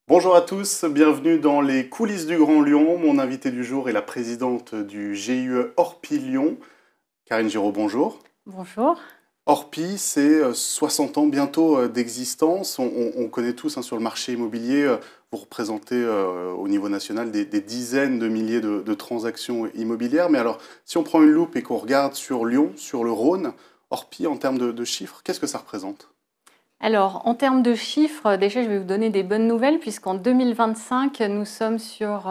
Bonjour à tous, bienvenue dans les coulisses du Grand Lyon. Mon invité du jour est la présidente du GIE Orpi Lyon. Karine Giraud, bonjour. Bonjour. Orpi, c'est 60 ans bientôt d'existence. On connaît tous sur le marché immobilier, vous représentez au niveau national des dizaines de milliers de transactions immobilières. Mais alors, si on prend une loupe et qu'on regarde sur Lyon, sur le Rhône, Orpi, en termes de chiffres, qu'est-ce que ça représente? Alors, en termes de chiffres, déjà, je vais vous donner des bonnes nouvelles puisqu'en 2025, nous sommes sur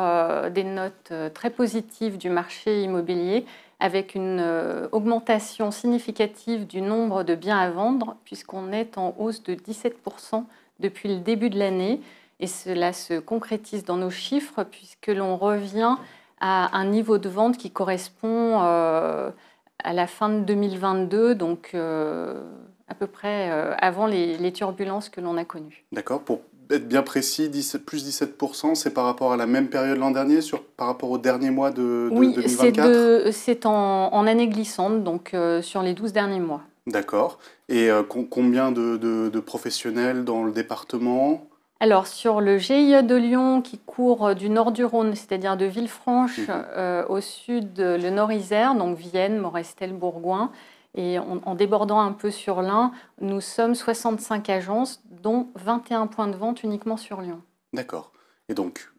des notes très positives du marché immobilier avec une augmentation significative du nombre de biens à vendre puisqu'on est en hausse de 17% depuis le début de l'année. Et cela se concrétise dans nos chiffres puisque l'on revient à un niveau de vente qui correspond à la fin de 2022, donc à peu près avant les turbulences que l'on a connues. D'accord, pour être bien précis, plus 17%, c'est par rapport à la même période l'an dernier, par rapport au dernier mois de Oui, 2024? c'est en année glissante, donc sur les 12 derniers mois. D'accord. Et combien de professionnels dans le département? Alors, sur le GIE de Lyon qui court du nord du Rhône, c'est-à-dire de Villefranche, Mhm. au sud, le Nord-Isère, donc Vienne, Morestel, Bourgoin, et en débordant un peu sur l'Ain, nous sommes 65 agences, dont 21 points de vente uniquement sur Lyon. D'accord. Et donc,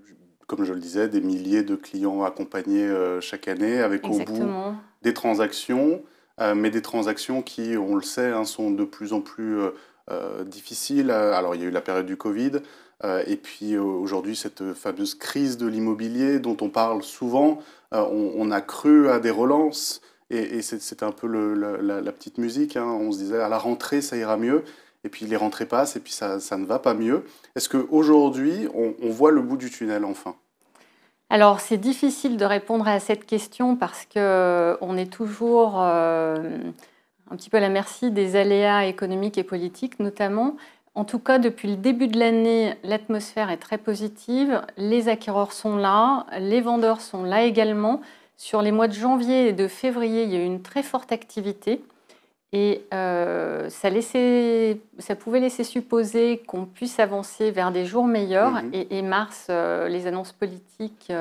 comme je le disais, des milliers de clients accompagnés chaque année, avec au bout Exactement. des transactions, mais des transactions qui, on le sait, sont de plus en plus difficiles. Alors, il y a eu la période du Covid, et puis aujourd'hui, cette fameuse crise de l'immobilier dont on parle souvent, on a cru à des relances, et c'était un peu la petite musique, hein. On se disait, à la rentrée, ça ira mieux. Et puis les rentrées passent, et puis ça ne va pas mieux. Est-ce qu'aujourd'hui, on voit le bout du tunnel enfin? Alors, c'est difficile de répondre à cette question parce qu'on est toujours un petit peu à la merci des aléas économiques et politiques, notamment. En tout cas, depuis le début de l'année, l'atmosphère est très positive. Les acquéreurs sont là, les vendeurs sont là également. Sur les mois de janvier et de février, il y a eu une très forte activité. Et ça pouvait laisser supposer qu'on puisse avancer vers des jours meilleurs. Mhm. Et mars, les annonces politiques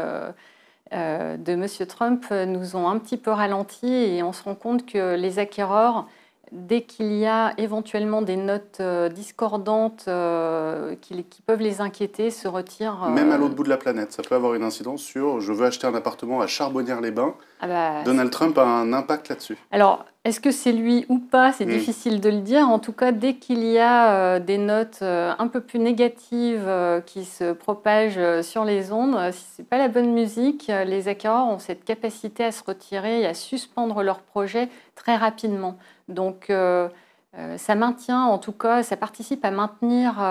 de M. Trump nous ont un petit peu ralenti et on se rend compte que les acquéreurs, dès qu'il y a éventuellement des notes discordantes qui peuvent les inquiéter, se retirent. Même à l'autre bout de la planète, ça peut avoir une incidence sur je veux acheter un appartement à Charbonnières-les-Bains. Ah bah, Donald Trump a un impact là-dessus. alors, est-ce que c'est lui ou pas? C'est Hmm. difficile de le dire. En tout cas, dès qu'il y a des notes un peu plus négatives qui se propagent sur les ondes, si ce n'est pas la bonne musique, les acquéreurs ont cette capacité à se retirer et à suspendre leur projet très rapidement. Donc, ça maintient, en tout cas, ça participe à maintenir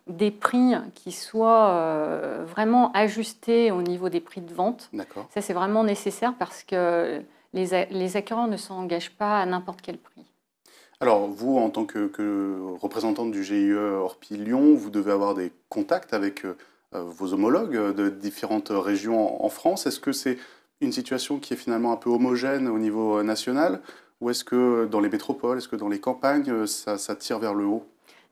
des prix qui soient vraiment ajustés au niveau des prix de vente. D'accord. Ça, c'est vraiment nécessaire parce que les acquéreurs ne s'engagent pas à n'importe quel prix. Alors, vous, en tant que représentante du GIE Orpi Lyon, vous devez avoir des contacts avec vos homologues de différentes régions en France. Est-ce que c'est une situation qui est finalement un peu homogène au niveau national? Ou est-ce que dans les métropoles, est-ce que dans les campagnes, ça tire vers le haut?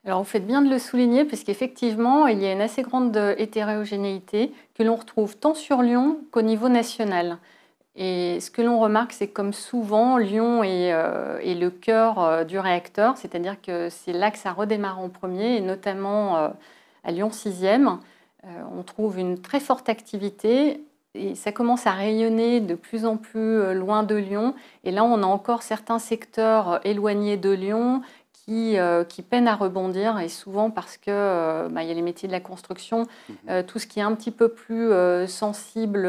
Alors, vous faites bien de le souligner, puisqu'effectivement, il y a une assez grande hétérogénéité que l'on retrouve tant sur Lyon qu'au niveau national. Et ce que l'on remarque, c'est que comme souvent, Lyon est le cœur du réacteur, c'est-à-dire que c'est là que ça redémarre en premier, et notamment à Lyon 6e. On trouve une très forte activité et ça commence à rayonner de plus en plus loin de Lyon. Et là, on a encore certains secteurs éloignés de Lyon qui peinent à rebondir, et souvent parce que il y a les métiers de la construction, Mhm. tout ce qui est un petit peu plus sensible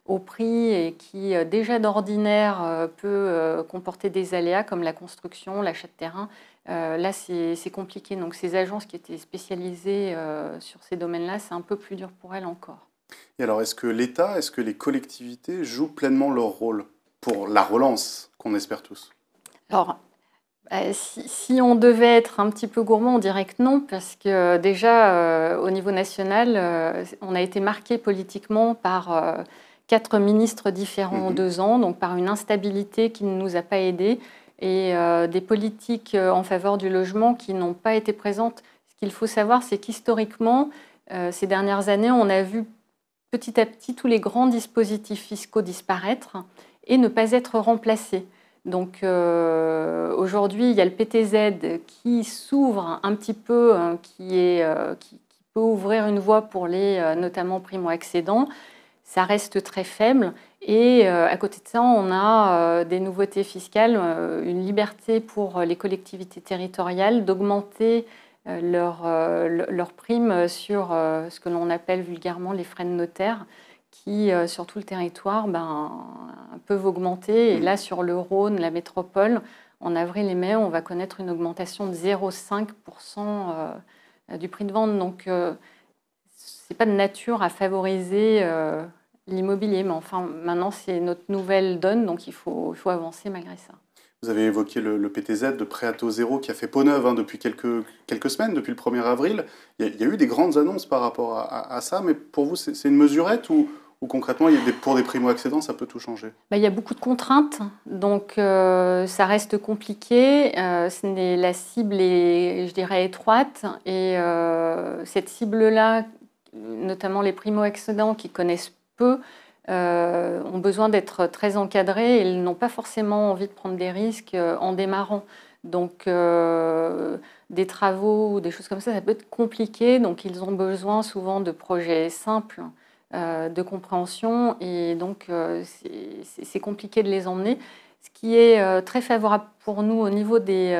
au prix et qui déjà d'ordinaire peut comporter des aléas comme la construction, l'achat de terrain. Là, c'est compliqué. Donc ces agences qui étaient spécialisées sur ces domaines-là, c'est un peu plus dur pour elles encore. Et alors, est-ce que l'État, est-ce que les collectivités jouent pleinement leur rôle pour la relance qu'on espère tous? Alors, si on devait être un petit peu gourmand, on dirait que non, parce que déjà, au niveau national, on a été marqué politiquement par 4 ministres différents en Mhm. 2 ans, donc par une instabilité qui ne nous a pas aidés et des politiques en faveur du logement qui n'ont pas été présentes. Ce qu'il faut savoir, c'est qu'historiquement, ces dernières années, on a vu petit à petit tous les grands dispositifs fiscaux disparaître et ne pas être remplacés. Donc aujourd'hui, il y a le PTZ qui s'ouvre un petit peu, qui peut ouvrir une voie pour les notamment primo-accédants. Ça reste très faible. Et à côté de ça, on a des nouveautés fiscales, une liberté pour les collectivités territoriales d'augmenter leurs primes sur ce que l'on appelle vulgairement les frais de notaire, qui, sur tout le territoire, peuvent augmenter. Et là, sur le Rhône, la métropole, en avril et mai, on va connaître une augmentation de 0,5% du prix de vente. Donc, ce n'est pas de nature à favoriser l'immobilier. Mais enfin, maintenant, c'est notre nouvelle donne, donc il faut avancer malgré ça. Vous avez évoqué le PTZ de prêt à taux zéro qui a fait peau neuve depuis quelques semaines, depuis le 1er avril. Il y a eu des grandes annonces par rapport à ça, mais pour vous, c'est une mesurette ou concrètement, pour des primo-accédants, ça peut tout changer? Il y a beaucoup de contraintes, donc ça reste compliqué. La cible est, je dirais, étroite. Et cette cible-là, notamment les primo-accédants qui connaissent peu, ont besoin d'être très encadrés et ils n'ont pas forcément envie de prendre des risques en démarrant. Donc des travaux ou des choses comme ça peut être compliqué. Donc ils ont besoin souvent de projets simples, de compréhension, et donc c'est compliqué de les emmener. Ce qui est très favorable pour nous au niveau des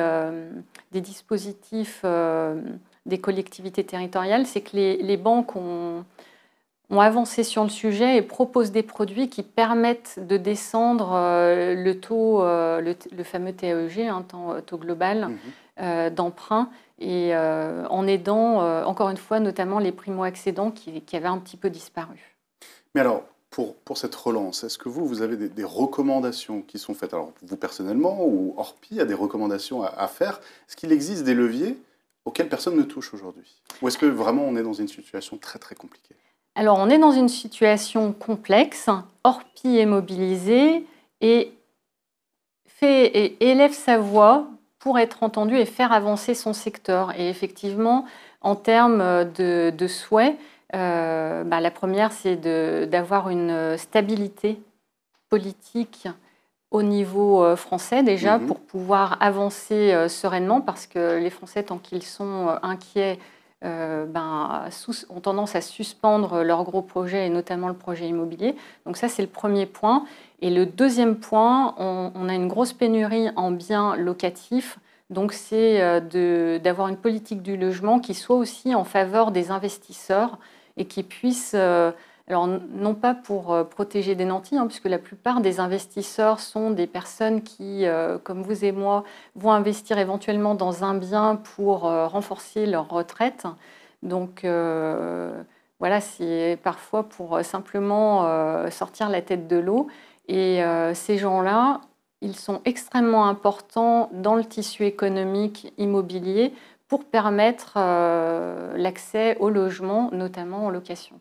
dispositifs des collectivités territoriales, c'est que les banques ont avancé sur le sujet et proposent des produits qui permettent de descendre le taux, le fameux TAEG, taux global d'emprunt, et en aidant, encore une fois, notamment les primo-accédants qui avaient un petit peu disparu. Mais alors, pour cette relance, est-ce que vous avez des recommandations qui sont faites? Alors, vous personnellement ou Orpi, il y a des recommandations à faire. Est-ce qu'il existe des leviers auxquels personne ne touche aujourd'hui? Ou est-ce que vraiment on est dans une situation très très compliquée? Alors, on est dans une situation complexe. Orpi est mobilisé et élève sa voix pour être entendu et faire avancer son secteur. Et effectivement, en termes de souhaits, la première, c'est d'avoir une stabilité politique au niveau français déjà, pour pouvoir avancer sereinement, parce que les Français, tant qu'ils sont inquiets, ont tendance à suspendre leurs gros projets, et notamment le projet immobilier. Donc ça, c'est le premier point. Et le deuxième point, on a une grosse pénurie en biens locatifs. Donc c'est d'avoir une politique du logement qui soit aussi en faveur des investisseurs et qui puisse, alors non pas pour protéger des nantis, puisque la plupart des investisseurs sont des personnes qui, comme vous et moi, vont investir éventuellement dans un bien pour renforcer leur retraite. Donc voilà, c'est parfois pour simplement sortir la tête de l'eau. Et ces gens-là, ils sont extrêmement importants dans le tissu économique immobilier pour permettre l'accès au logement, notamment en location.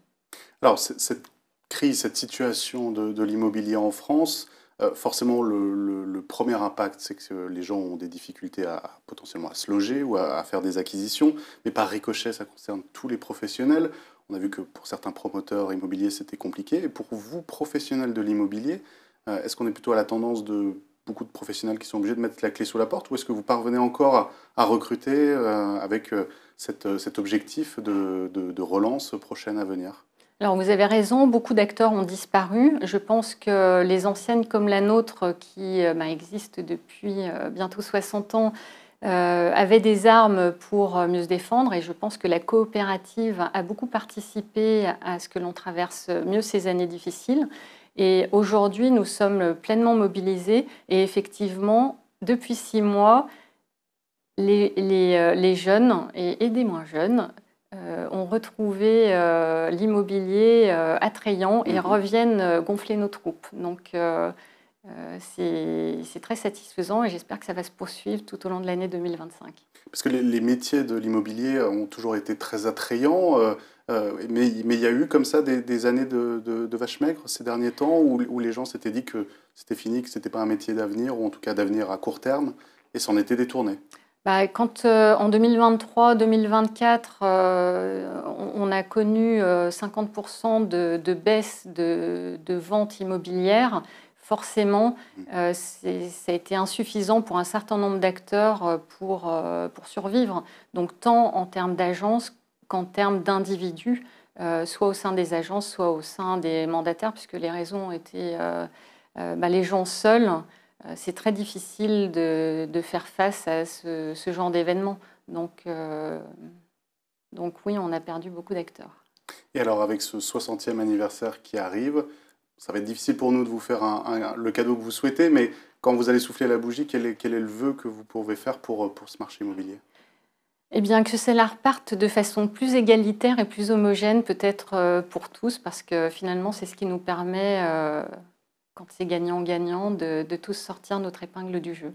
Alors, cette crise, cette situation de l'immobilier en France, forcément, le premier impact, c'est que les gens ont des difficultés potentiellement à se loger ou à faire des acquisitions, mais par ricochet, ça concerne tous les professionnels. On a vu que pour certains promoteurs immobiliers, c'était compliqué. Et pour vous, professionnels de l'immobilier, est-ce qu'on est plutôt à la tendance de beaucoup de professionnels qui sont obligés de mettre la clé sous la porte, ou est-ce que vous parvenez encore à recruter avec cet objectif de relance prochaine à venir? Alors vous avez raison, beaucoup d'acteurs ont disparu. Je pense que les enseignes comme la nôtre, qui existent depuis bientôt 60 ans, avaient des armes pour mieux se défendre, et je pense que la coopérative a beaucoup participé à ce que l'on traverse mieux ces années difficiles. Et aujourd'hui, nous sommes pleinement mobilisés, et effectivement, depuis 6 mois, les jeunes et des moins jeunes ont retrouvé l'immobilier attrayant et reviennent gonfler nos troupes. Donc c'est très satisfaisant, et j'espère que ça va se poursuivre tout au long de l'année 2025. Parce que les métiers de l'immobilier ont toujours été très attrayants, mais il y a eu comme ça des années de vache maigre ces derniers temps où les gens s'étaient dit que c'était fini, que ce n'était pas un métier d'avenir, ou en tout cas d'avenir à court terme, et s'en étaient détournés. Bah, quand en 2023-2024, on a connu 50% de baisse de ventes immobilières, forcément, ça a été insuffisant pour un certain nombre d'acteurs pour survivre. Donc tant en termes d'agences qu'en termes d'individus, soit au sein des agences, soit au sein des mandataires, puisque les raisons ont été les gens seuls. C'est très difficile de faire face à ce genre d'événement. Donc oui, on a perdu beaucoup d'acteurs. Et alors, avec ce 60e anniversaire qui arrive, ça va être difficile pour nous de vous faire le cadeau que vous souhaitez, mais quand vous allez souffler la bougie, quel est le vœu que vous pouvez faire pour ce marché immobilier? Eh bien, que cela reparte de façon plus égalitaire et plus homogène, peut-être pour tous, parce que finalement, c'est ce qui nous permet, quand c'est gagnant-gagnant, de tous sortir notre épingle du jeu.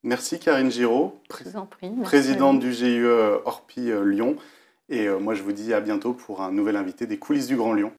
Merci Karine Giraud, Je vous en prie, merci à présidente vous. du GIE Orpi Lyon. Et moi, je vous dis à bientôt pour un nouvel invité des coulisses du Grand Lyon.